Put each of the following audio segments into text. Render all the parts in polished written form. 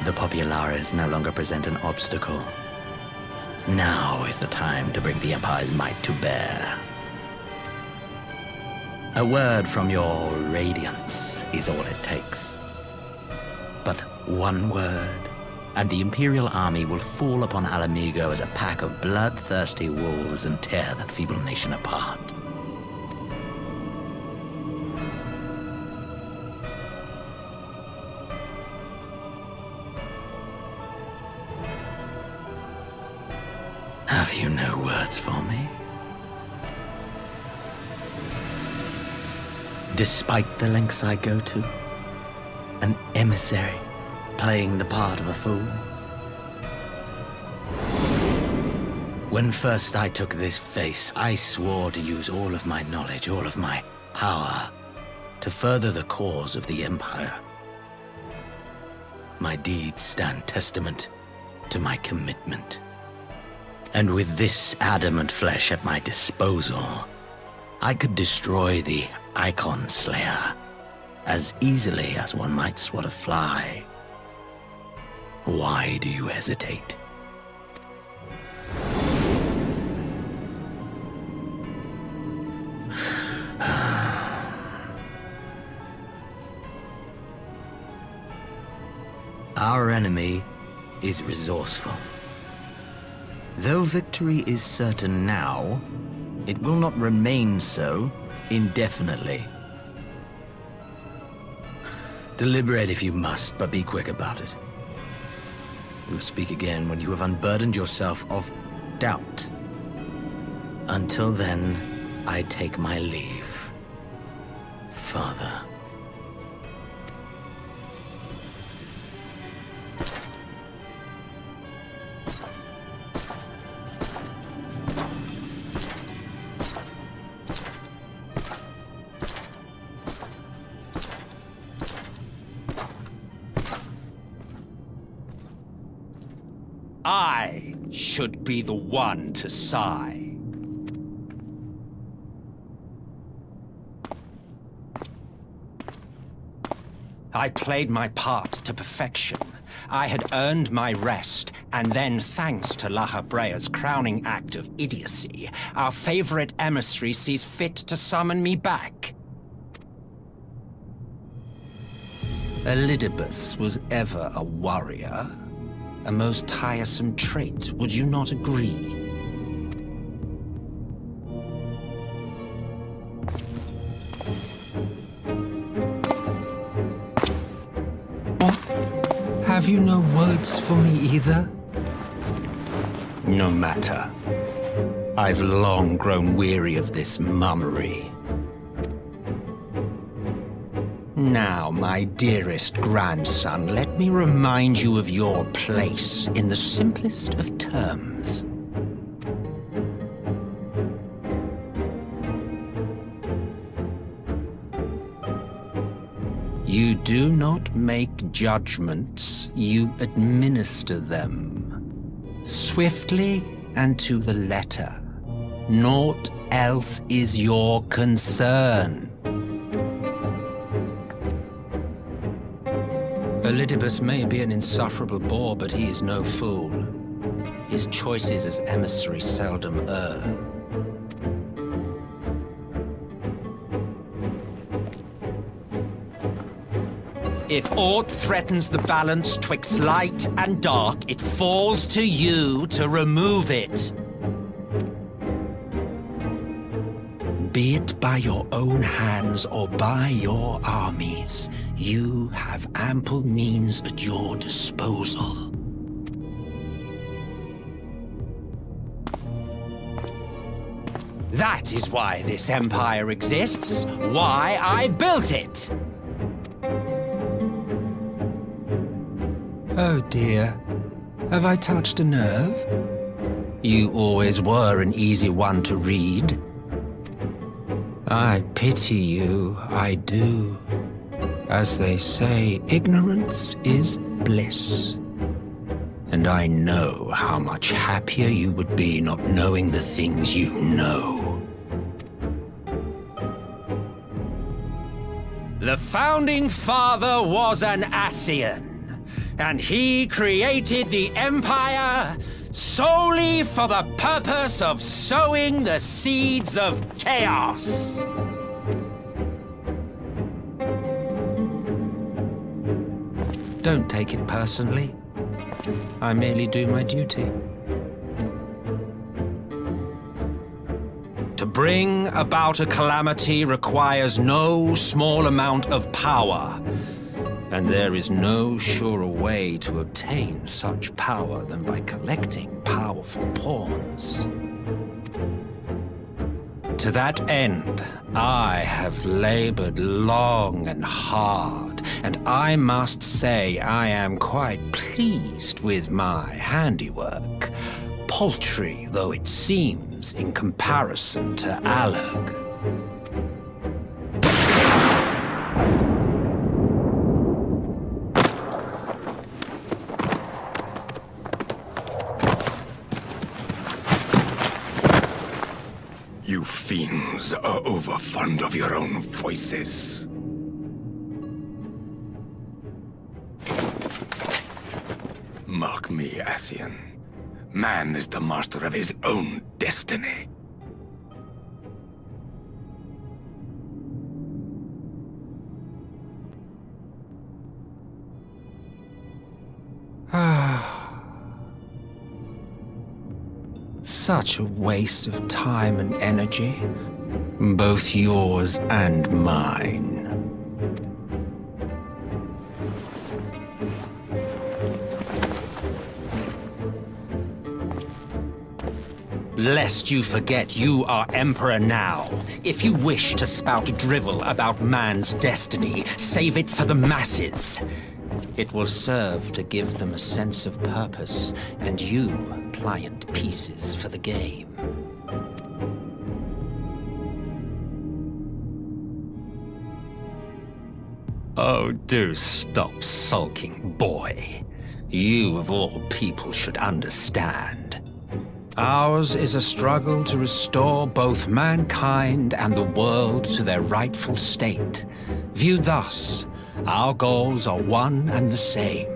The populares no longer present an obstacle. Now is the time to bring the Empire's might to bear. A word from your Radiance is all it takes. But one word, and the Imperial army will fall upon Alamigo as a pack of bloodthirsty wolves and tear that feeble nation apart. Have you no words for me? Despite the lengths I go to, an emissary playing the part of a fool. When first I took this face, I swore to use all of my knowledge, all of my power, to further the cause of the Empire. My deeds stand testament to my commitment. And with this adamant flesh at my disposal, I could destroy the Icon Slayer as easily as one might swat a fly. Why do you hesitate? Our enemy is resourceful. Though victory is certain now, it will not remain so indefinitely. Deliberate if you must, but be quick about it. We'll speak again when you have unburdened yourself of doubt. Until then, I take my leave, Father. I should be the one to sigh. I played my part to perfection. I had earned my rest, and then, thanks to La Habrea's crowning act of idiocy, our favorite emissary sees fit to summon me back. Elidibus was ever a warrior. A most tiresome trait, would you not agree? What? Have you no words for me either? No matter. I've long grown weary of this mummery. Now, my dearest grandson, let me remind you of your place in the simplest of terms. You do not make judgments, you administer them. Swiftly and to the letter. Naught else is your concern. Elidibus may be an insufferable bore, but he is no fool. His choices as emissary seldom err. If aught threatens the balance twixt light and dark, it falls to you to remove it. Be it by your own hands or by your armies, you have ample means at your disposal. That is why this empire exists, why I built it. Oh dear, have I touched a nerve? You always were an easy one to read. I pity you, I do. As they say, ignorance is bliss. And I know how much happier you would be not knowing the things you know. The Founding Father was an Ascian. and he created the Empire solely for the purpose of sowing the seeds of chaos. Don't take it personally. I merely do my duty. To bring about a calamity requires no small amount of power, and there is no surer way to obtain such power than by collecting powerful pawns. To that end, I have labored long and hard, and I must say I am quite pleased with my handiwork, paltry though it seems in comparison to Alec. You fiends are overfond of your own voices. Mark me, Ascian. Man is the master of his own destiny. Such a waste of time and energy, both yours and mine. Lest you forget you are Emperor now. If you wish to spout drivel about man's destiny, save it for the masses. It will serve to give them a sense of purpose, and you, pliant pieces for the game. Oh, do stop sulking, boy. You, of all people, should understand. Ours is a struggle to restore both mankind and the world to their rightful state. Viewed thus, our goals are one and the same.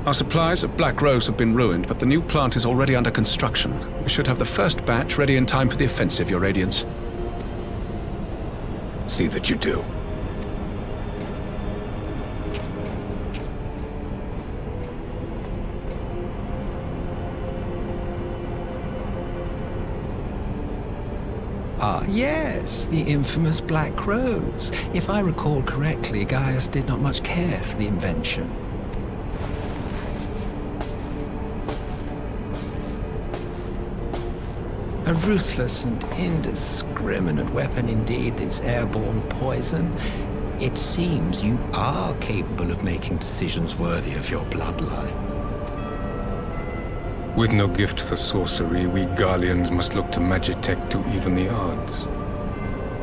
Our supplies of Black Rose have been ruined, but the new plant is already under construction. We should have the first batch ready in time for the offensive, Your Radiance. See that you do. Ah, yes, the infamous Black Rose. If I recall correctly, Gaius did not much care for the invention. A ruthless and indiscriminate weapon indeed, this airborne poison. It seems you are capable of making decisions worthy of your bloodline. With no gift for sorcery, we Garleans must look to Magitech to even the odds.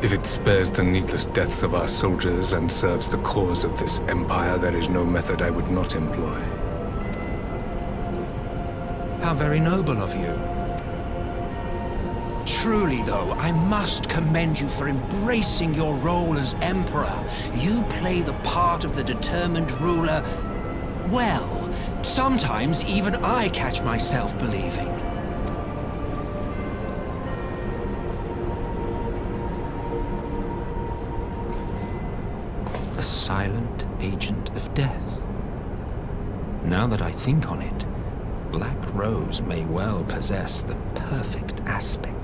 If it spares the needless deaths of our soldiers and serves the cause of this empire, there is no method I would not employ. How very noble of you. Truly, though, I must commend you for embracing your role as Emperor. You play the part of the determined ruler well. Sometimes even I catch myself believing. A silent agent of death. Now that I think on it, Black Rose may well possess the perfect aspect.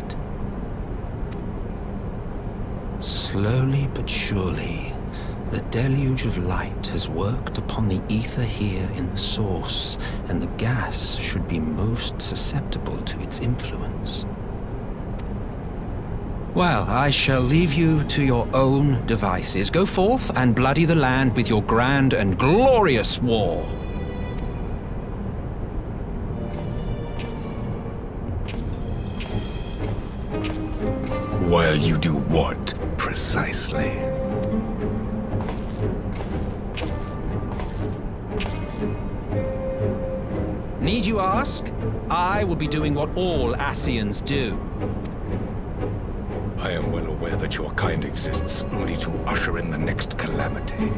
Slowly but surely, The deluge of light has worked upon the ether here in the source, and the gas should be most susceptible to its influence. Well, I shall leave you to your own devices. Go forth and bloody the land with your grand and glorious war. While you do what, precisely? Need you ask? I will be doing what all Ascians do. I am well aware that your kind exists only to usher in the next calamity.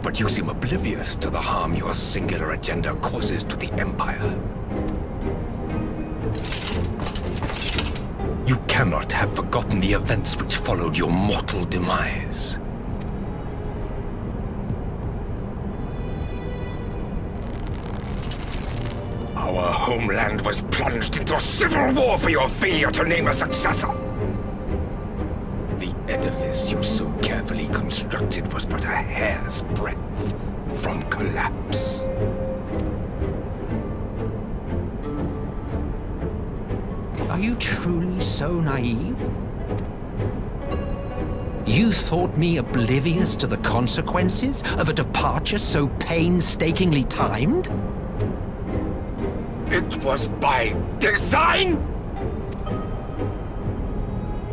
But you seem oblivious to the harm your singular agenda causes to the Empire. You cannot have forgotten the events which followed your mortal demise. Our homeland was plunged into a civil war for your failure to name a successor. The edifice you so carefully constructed was but a hair's breadth from collapse. Are you truly so naive? You thought me oblivious to the consequences of a departure so painstakingly timed? It was by design?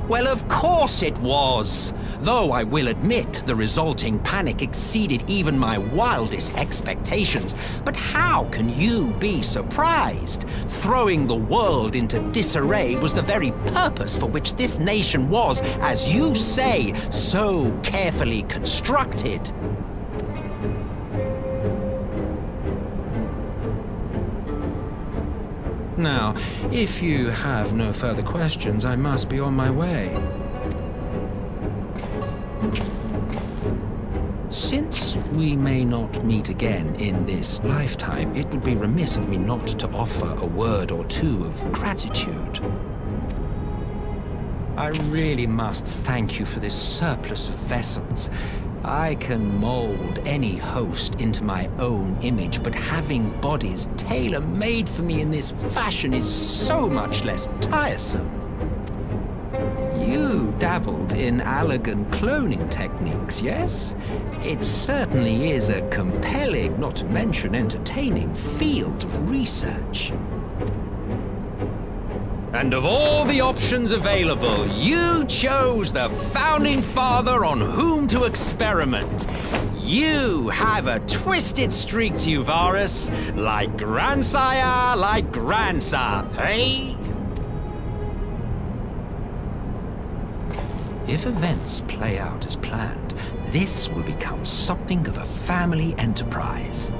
Well, of course it was. Though I will admit the resulting panic exceeded even my wildest expectations. But how can you be surprised? Throwing the world into disarray was the very purpose for which this nation was, as you say, so carefully constructed. Now, if you have no further questions, I must be on my way. Since we may not meet again in this lifetime, it would be remiss of me not to offer a word or two of gratitude. I really must thank you for this surplus of vessels. I can mold any host into my own image, but having bodies tailor-made for me in this fashion is so much less tiresome. You dabbled in elegant cloning techniques, yes? It certainly is a compelling, not to mention entertaining, field of research. And of all the options available, you chose the founding father on whom to experiment. You have a twisted streak to you, Varus, like grandsire, like grandson, eh? If events play out as planned, this will become something of a family enterprise.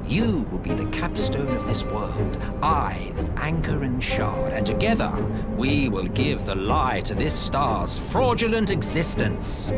You will be the capstone of this world, I the anchor and shard, and together we will give the lie to this star's fraudulent existence.